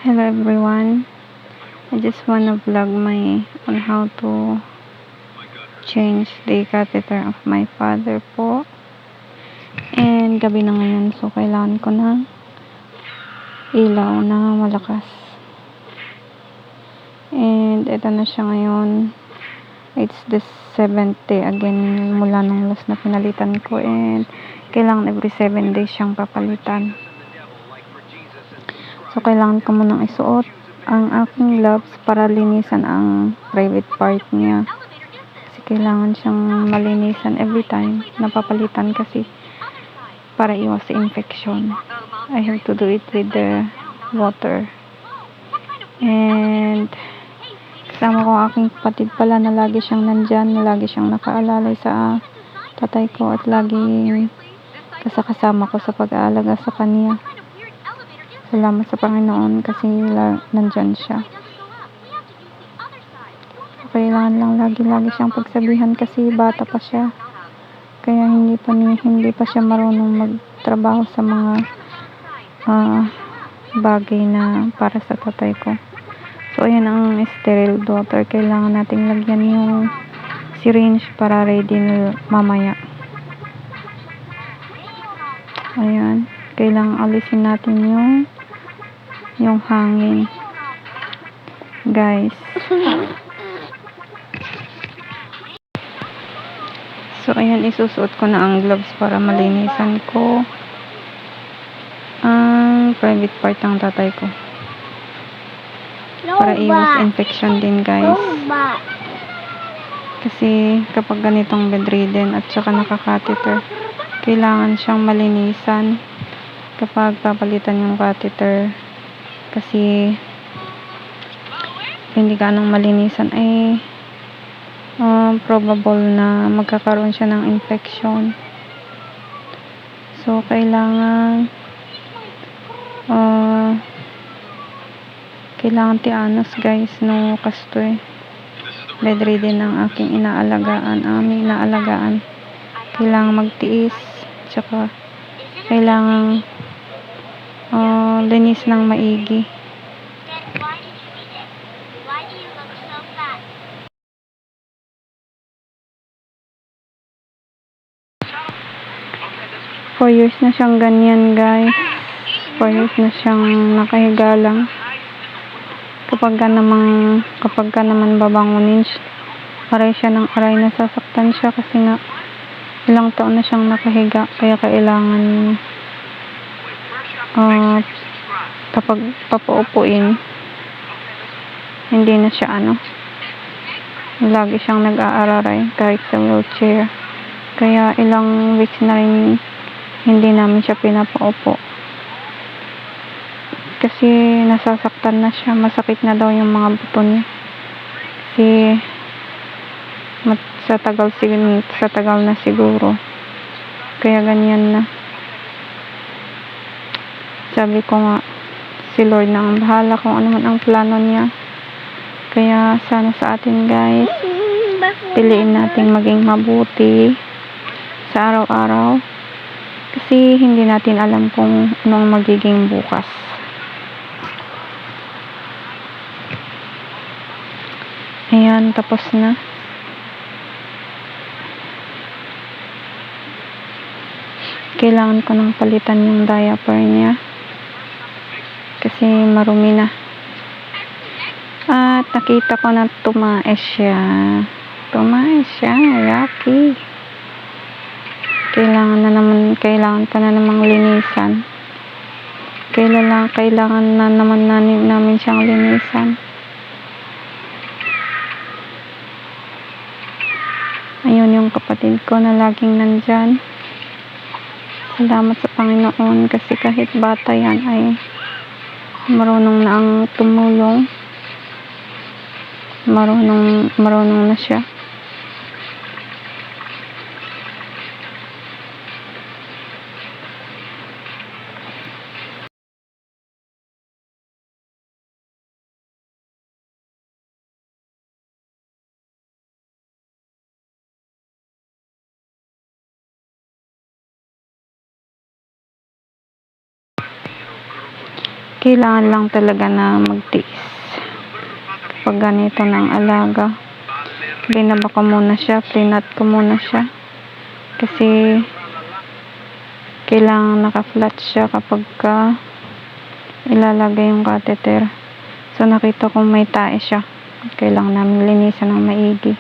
Hello everyone. I just wanna vlog my on how to change the catheter of my father po. And gabi na ngayon, so kailangan ko ng ilaw na malakas. And ito na siya ngayon. It's the 7th day again mula nung last na pinalitan ko, and kailangan every 7 days siyang papalitan. So kailangan ko munang isuot ang aking gloves para linisan ang private part niya. Kasi kailangan siyang malinisan every time napapalitan, kasi para iwas sa infection. I have to do it with the water. And kasama ko ang aking kapatid pala na lagi siyang nandyan, na lagi siyang nakaalalay sa tatay ko at lagi kasama ko sa pag-aalaga sa kanya. Salamat sa Panginoon kasi nandyan siya. Kailangan lang lagi siyang pagsabihan kasi bata pa siya. Kaya hindi pa siya marunong magtrabaho sa mga bagay na para sa tatay ko. So ayan ang sterile water. Kailangan nating lagyan yung syringe para ready na mamaya. Ayan. Kailangan alisin natin yung hangin. Guys. So ayan, isusuot ko na ang gloves para malinisan ko ang private part ng tatay ko. Para iwas infection din, guys. Kasi kapag ganitong bedridden at saka naka-catheter, kailangan siyang malinisan kapag papalitan yung catheter. Kasi hindi ganong malinisan ay probable na magkakaroon siya ng infection. So kailangan tianos, guys, no kasto bedridden ng aming inaalagaan. Kailangan magtiis, tsaka kailangan linis ng maigi. For years na siyang ganyan, guys. 4 years na siyang nakahiga lang. Kapag ka naman babangunin, aray siya ng aray, nasasaktan siya kasi nga ilang taon na siyang nakahiga. Kaya kailangan kapag papaupuin, hindi na siya lagi siyang nag-aararay kahit sa wheelchair. Kaya ilang weeks na rin hindi namin siya pinapaupo kasi nasasaktan na siya. Masakit na daw yung mga buto niya kasi sa tagal na siguro, kaya ganyan na. Sabi ko nga, si Lord na ang bahala kung ano man ang plano niya. Kaya sana sa atin, guys, piliin nating maging mabuti sa araw-araw kasi hindi natin alam kung anong magiging bukas. Ayan, tapos na. Kailangan ko nang palitan yung diaper niya kasi marumi na. At nakita ko na tumaes siya. Rocky. Kailangan ko na namang linisan. Kailangan na naman namin siyang linisan. Ayun yung kapatid ko na laging nandyan. Salamat sa Panginoon kasi kahit bata yan ay marunong na ang tumulong. Marunong na siya. Kailangan lang talaga na magtiis pag ganito ng alaga. Binaba ko muna siya, plinat ko muna siya kasi kailangan naka-flat siya kapag ilalagay yung catheter. So nakita ko may tae siya, kailangan namin linisan ng maigi.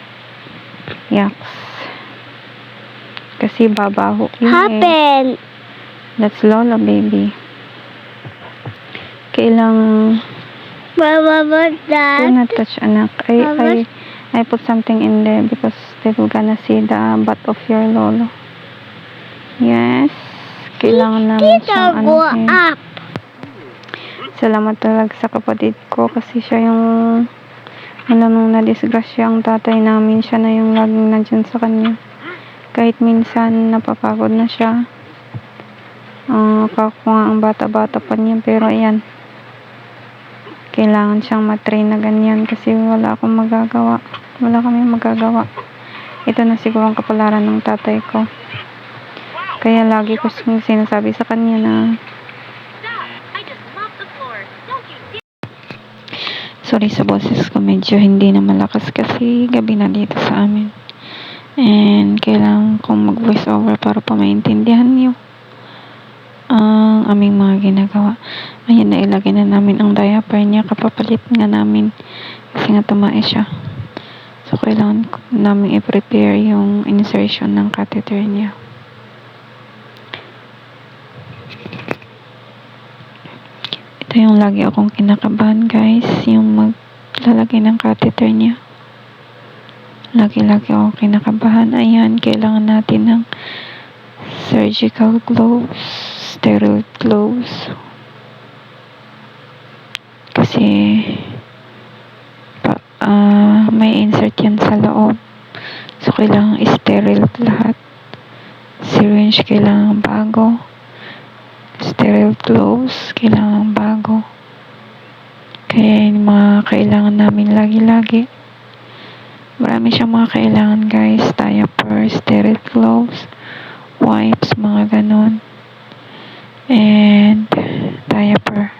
Yaks, kasi babaho yun Happen. That's Lola baby. Kailangan What do that? not touch anak. I put something in there because they will gonna see the butt of your lolo. Yes, kailangan namin siyang go anuhin. up. Salamat talaga sa kapatid ko kasi siya yung nung nadisgrasya ang tatay namin, siya na yung laging nandyan sa kanya. Kahit minsan napapagod na siya. Kako nga ang bata-bata pa niya, pero ayan, kailangan siyang matrain na ganyan kasi wala akong magagawa. Wala kami magagawa. Ito na siguro ang kapalaran ng tatay ko. Kaya lagi ko sinasabi sa kanya na sorry sa boses ko, medyo hindi na malakas kasi gabi na dito sa amin. And kailangan kong mag-voice over para pa maintindihan niyo ang aming mga ginagawa. Ayan, na ilagay na namin ang diaper niya, kapapalit nga namin kasi nga tumae siya. So kailangan namin i-prepare yung insertion ng catheter niya. Ito yung lagi akong kinakabahan guys, yung maglalagay ng catheter niya. Lagi akong kinakabahan. Ayan, kailangan natin ng surgical gloves, sterile gloves. Kasi may insert yan sa loob. So kailangan sterile lahat. Syringe kailangan bago. Sterile gloves kailangan bago. Kaya yung mga kailangan namin lagi-lagi. Marami siyang mga kailangan guys. Diaper, sterile gloves, wipes, mga ganon. And diaper.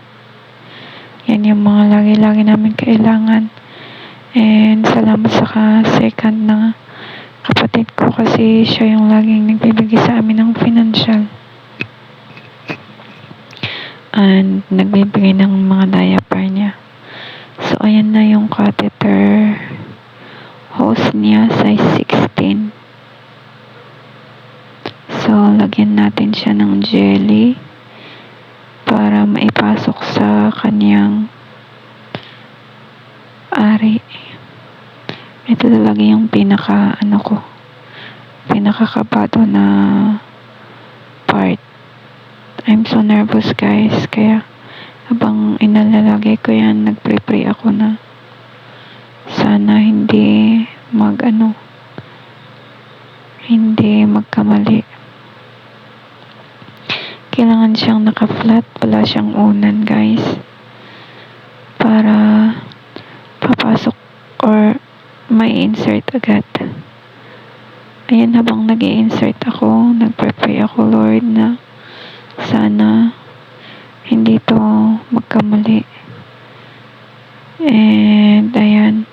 Yan yung mga lagi-lagi namin kailangan. And salamat sa second na kapatid ko kasi siya yung laging nagbibigay sa amin ng financial. And nagbibigay ng mga diaper niya. So ayan na yung catheter hose niya, size 16. So lagyan natin siya ng jelly para maipasok sa kanyang ari. Ito talaga yung pinakakabado na part. I'm so nervous guys, kaya habang inalalagay ko yan, nagpre-pray ako na sana hindi magkamali. Kailangan siyang naka-flat, wala siyang unan guys, para papasok or may insert agad. Ayan, habang nag-i-insert ako, nagpre-pray ako, Lord, na sana hindi to magkamali. And ayan,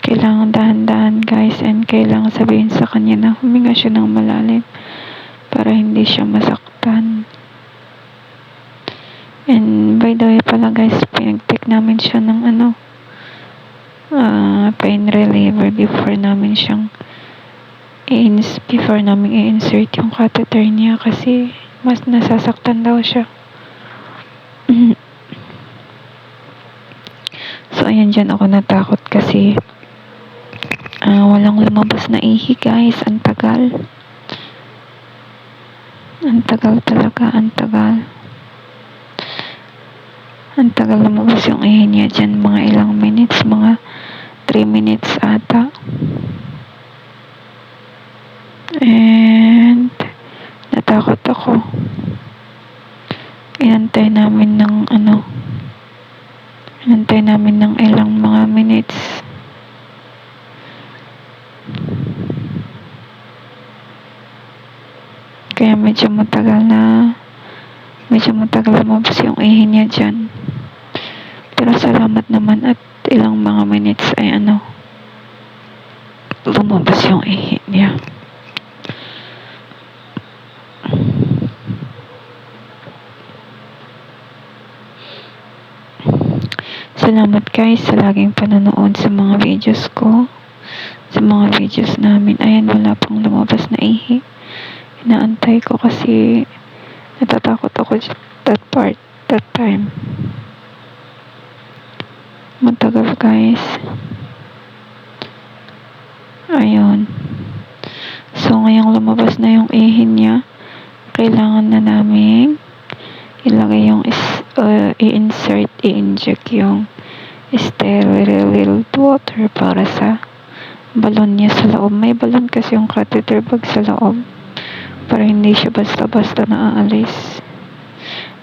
kailangan dahan-dahan guys, and kailangan sabihin sa kanya na huminga siya ng malalim para hindi siya masaktan. And by the way pala guys, pinag-take namin siya ng pain reliever before namin i-insert yung catheter niya kasi mas nasasaktan daw siya. So ayan, dyan ako natakot kasi walang lumabas na ihi guys. Ang tagal talaga, ang tagal lumabas yung ihi niya dyan, mga ilang minutes, mga 3 minutes ata. And natakot ako. Inantay namin ng ilang mga minutes. Kaya medyo matagal na medyo matagal lumabas yung ihi niya dyan. Pero salamat naman at ilang mga minutes ay lumabas yung ihi niya. Salamat guys sa laging panonood sa mga videos ko. Sa mga videos namin. Ayan, wala pang lumabas na ihi. Inaantay ko kasi natatakot ako that time. Matagal guys. Ayun. So, ngayong lumabas na yung ihi niya, kailangan na namin ilagay yung i-inject yung sterile water para sa balon niya sa loob. May balon kasi yung catheter bag sa loob para hindi siya basta-basta naaalis.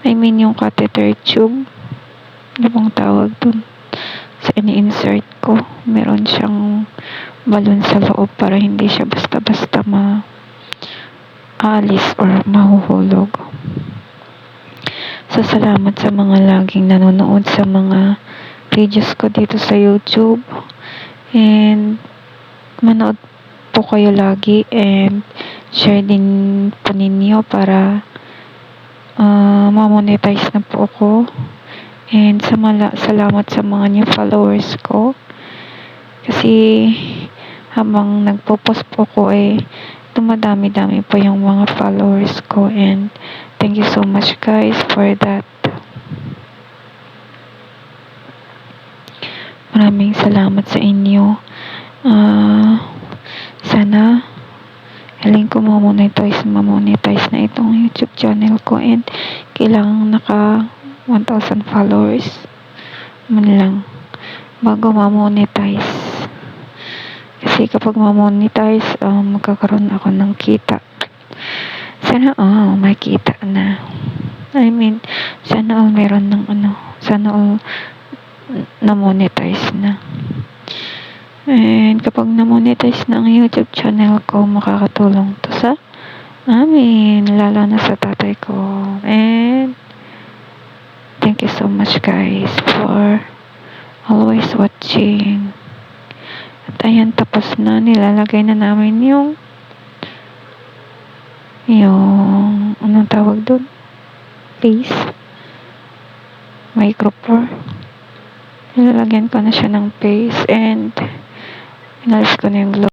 I mean yung catheter tube. Ano bang tawag dun? Sa ini-insert ko, meron siyang balon sa loob para hindi siya basta-basta maalis or mahuhulog. So, salamat sa mga laging nanonood sa mga videos ko dito sa YouTube. And, manood po kayo lagi and share din po ninyo para ma-monetize na po ako. And, salamat sa mga new followers ko. Kasi, habang nagpo-post po ko dumadami-dami po yung mga followers ko and thank you so much guys for that. Maraming salamat sa inyo. Sana hiling ko ma-monetize na itong YouTube channel ko and kailangan naka 1,000 followers man lang bago ma-monetize. Kasi kapag ma-monetize, magkakaroon ako ng kita. Sana may kita na. I mean, sana meron ng sana na-monetize na. And kapag na-monetize na ang YouTube channel ko, makakatulong to sa amin, lalo na sa tatay ko. And thank you so much guys for always watching. At ayan, tapos na. Nilalagay na namin yung anong tawag doon? Paste. Micropore. Nilalagyan ko na siya ng paste and inalis ko na yung glue.